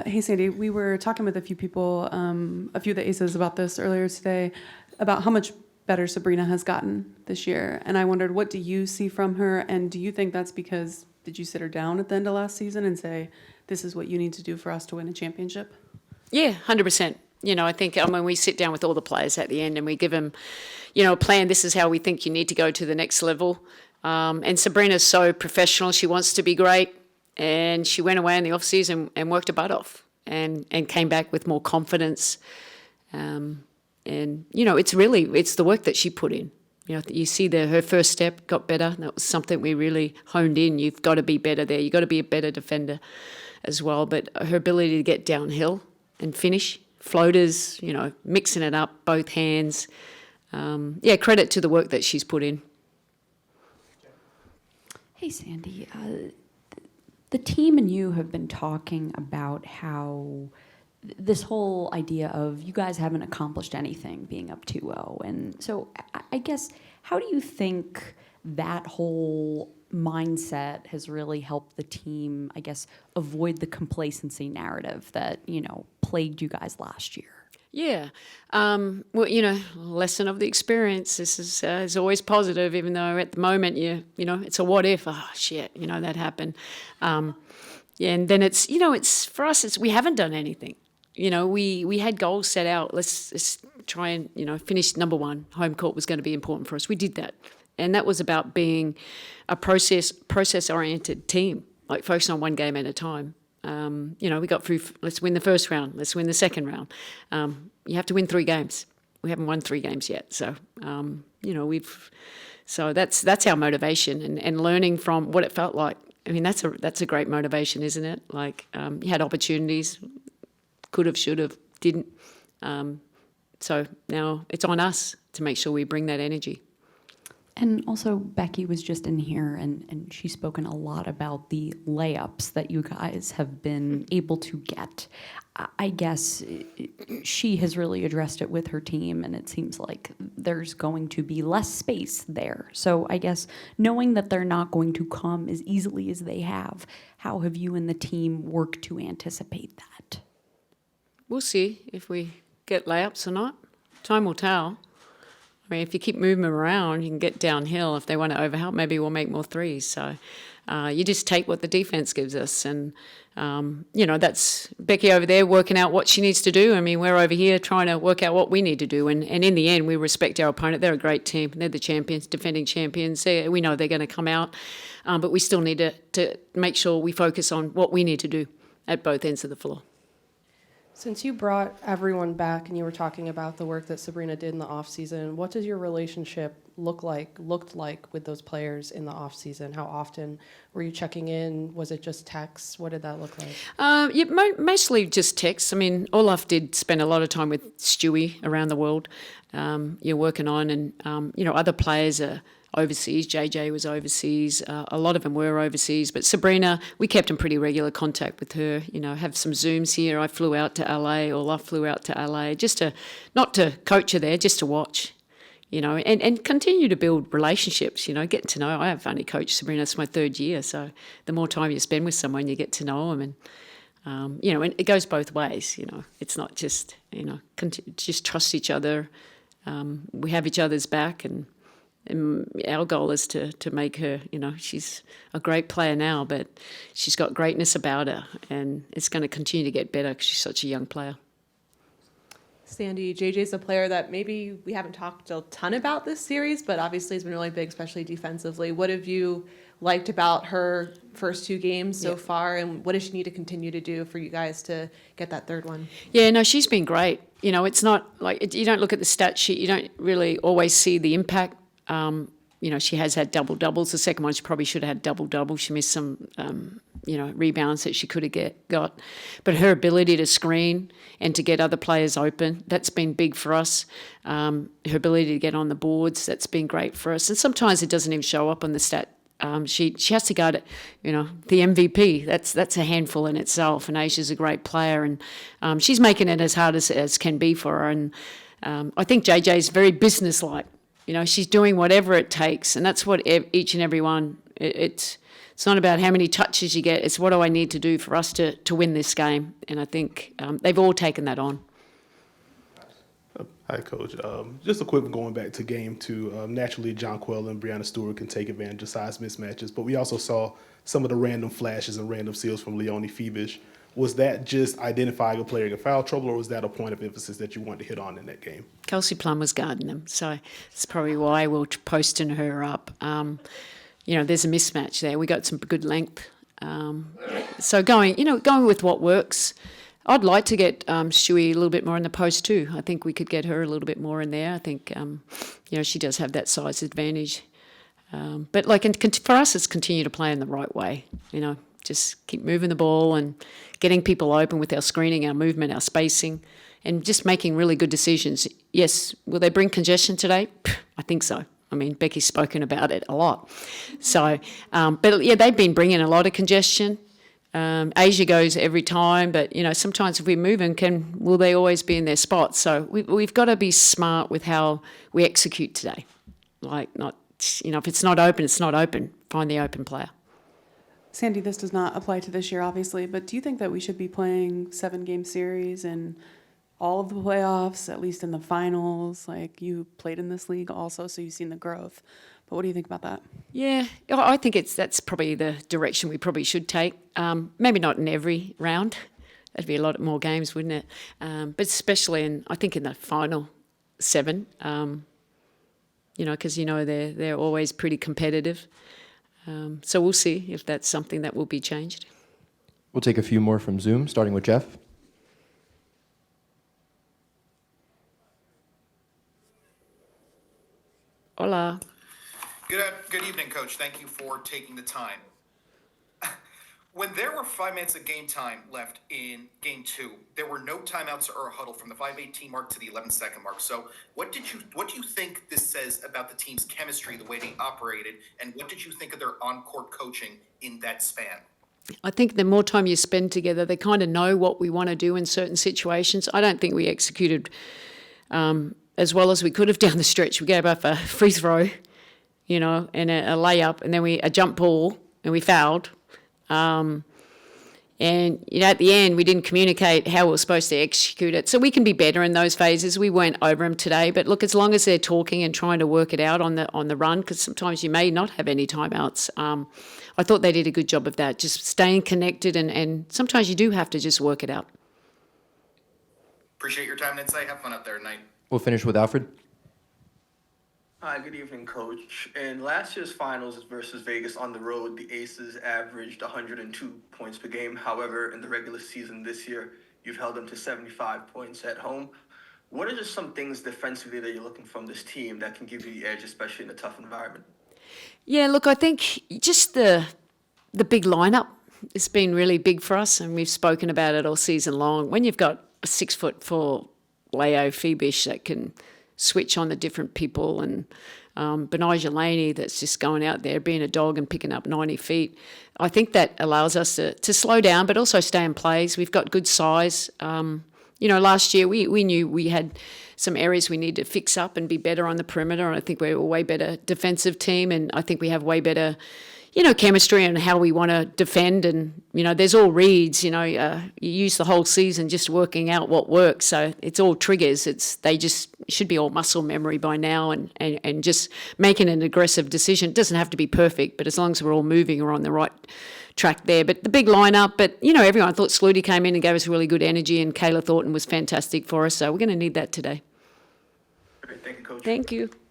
Hey, Sandy, we were talking with a few people, a few of the aces about this earlier today, about how much better Sabrina has gotten this year. And I wondered, what do you see from her? And do you think that's because, did you sit her down at the end of last season and say, this is what you need to do for us to win a championship? Yeah, 100%. I think we sit down with all the players at the end and we give them, a plan. This is how we think you need to go to the next level. And Sabrina's so professional. She wants to be great. And she went away in the off-season and worked her butt off and came back with more confidence. And, it's the work that she put in. You see her first step got better. That was something we really honed in. You've got to be better there. You've got to be a better defender as well. But her ability to get downhill and finish, floaters, mixing it up, both hands. Credit to the work that she's put in. Hey, Sandy. The team and you have been talking about how this whole idea of you guys haven't accomplished anything being up 2-0. And so I guess, how do you think that whole mindset has really helped the team, I guess, avoid the complacency narrative that, plagued you guys last year? Yeah. Lesson of the experience. This is always positive, even though at the moment, it's a what if. Oh, shit, that happened. And then it's for us, we haven't done anything. We had goals set out. Let's try and, finish number one. Home court was going to be important for us. We did that. And that was about being a process-oriented team, like focusing on one game at a time. We got through, let's win the first round, let's win the second round. You have to win 3 games. We haven't won 3 games yet. So, so that's our motivation and learning from what it felt like. I mean, that's a great motivation, isn't it? Like, you had opportunities, could have, should have, didn't. So now it's on us to make sure we bring that energy. And also, Becky was just in here, and she's spoken a lot about the layups that you guys have been able to get. I guess she has really addressed it with her team, and it seems like there's going to be less space there. So I guess knowing that they're not going to come as easily as they have, how have you and the team worked to anticipate that? We'll see if we get layups or not. Time will tell. I mean, if you keep moving them around, you can get downhill. If they want to overhelp, maybe we'll make more threes. So you just take what the defense gives us. And, that's Becky over there working out what she needs to do. I mean, we're over here trying to work out what we need to do. And in the end, we respect our opponent. They're a great team. They're the champions, defending champions. We know they're going to come out. But we still need to make sure we focus on what we need to do at both ends of the floor. Since you brought everyone back and you were talking about the work that Sabrina did in the off-season, what does your relationship looked like with those players in the off-season? How often were you checking in? Was it just texts? What did that look like? Mostly just texts. I mean, Olaf did spend a lot of time with Stewie around the world, working on, and, other players are overseas. JJ was overseas. A lot of them were overseas. But Sabrina, we kept in pretty regular contact with her, have some Zooms here. I flew out to LA, or I flew out to LA, not to coach her there, just to watch, and continue to build relationships, getting to know. I have only coached Sabrina, it's my 3rd year. So the more time you spend with someone, you get to know them. And, and it goes both ways, It's not just, just trust each other. We have each other's back, and our goal is to make her, she's a great player now, but she's got greatness about her, and it's going to continue to get better because she's such a young player. Sandy, JJ's a player that maybe we haven't talked a ton about this series, but obviously has been really big, especially defensively. What have you liked about her first 2 games so far, and what does she need to continue to do for you guys to get that 3rd one? Yeah, no, she's been great. It's not like you don't look at the stat sheet, you don't really always see the impact. She has had double-doubles. The second one, she probably should have had double-double. She missed some, rebounds that she could have got. But her ability to screen and to get other players open, that's been big for us. Her ability to get on the boards, that's been great for us. And sometimes it doesn't even show up on the stat She has to go to, the MVP. That's a handful in itself. And Asia's a great player, and she's making it as hard as can be for her. And I think JJ's very businesslike. She's doing whatever it takes, and that's what each and every one It's not about how many touches you get. It's what do I need to do for us to win this game. And I think they've all taken that on. Hi, Coach. Just a quick one going back to game 2. Naturally, Jonquel and Brianna Stewart can take advantage of size mismatches, but we also saw some of the random flashes and random steals from Leonie Feebish. Was that just identifying a player in foul trouble, or was that a point of emphasis that you wanted to hit on in that game? Kelsey Plum was guarding them, so that's probably why we're posting her up. There's a mismatch there. We got some good length. So going with what works. I'd like to get Stewie a little bit more in the post too. I think we could get her a little bit more in there. I think, she does have that size advantage. But for us, it's continue to play in the right way. Just keep moving the ball and getting people open with our screening, our movement, our spacing, and just making really good decisions. Yes, will they bring congestion today? I think so. I mean, Becky's spoken about it a lot. So, they've been bringing a lot of congestion. Asia goes every time, but sometimes if we move them, will they always be in their spot? So we've got to be smart with how we execute today. If it's not open, it's not open. Find the open player. Sandy, this does not apply to this year, obviously, but do you think that we should be playing 7-game series in all of the playoffs, at least in the finals? Like, you played in this league also, so you've seen the growth. But what do you think about that? Yeah, I think that's probably the direction we probably should take. Maybe not in every round. That'd be a lot more games, wouldn't it? But especially I think in the final 7, because they're always pretty competitive. So we'll see if that's something that will be changed. We'll take a few more from Zoom, starting with Jeff. Hola. Good evening, Coach. Thank you for taking the time. When there were 5 minutes of game time left in game 2, there were no timeouts or a huddle from the 5:18 mark to the 11-second mark. So what do you think this says about the team's chemistry, the way they operated, and what did you think of their on-court coaching in that span? I think the more time you spend together, they kind of know what we want to do in certain situations. I don't think we executed as well as we could have down the stretch. We gave up a free throw, and a layup, and then a jump ball, and we fouled. At the end, we didn't communicate how we were supposed to execute it. So we can be better in those phases. We went over them today, but look, as long as they're talking and trying to work it out on the run, because sometimes you may not have any timeouts. I thought they did a good job of that, just staying connected, and sometimes you do have to just work it out. Appreciate your time and insight. Have fun out there tonight. We'll finish with Alfred. Hi, good evening, Coach. In last year's finals versus Vegas on the road, the Aces averaged 102 points per game. However, in the regular season this year, you've held them to 75 points at home. What are just some things defensively that you're looking from this team that can give you the edge, especially in a tough environment? Yeah, look, I think just the big lineup has been really big for us, and we've spoken about it all season long. When you've got a 6'4" Leo Feebish that can switch on the different people, and Benija Laney that's just going out there being a dog and picking up 90 feet. I think that allows us to slow down but also stay in plays. We've got good size. Last year we knew we had some areas we needed to fix up and be better on the perimeter, and I think we're a way better defensive team, and I think we have way better chemistry and how we want to defend. And, there's all reads, you use the whole season just working out what works. So it's all triggers. They just should be all muscle memory by now, and just making an aggressive decision. It doesn't have to be perfect, but as long as we're all moving, we're on the right track there. But the big lineup, everyone thought Sluty came in and gave us really good energy, and Kayla Thornton was fantastic for us. So we're going to need that today. Great. Thank you, Coach. Thank you.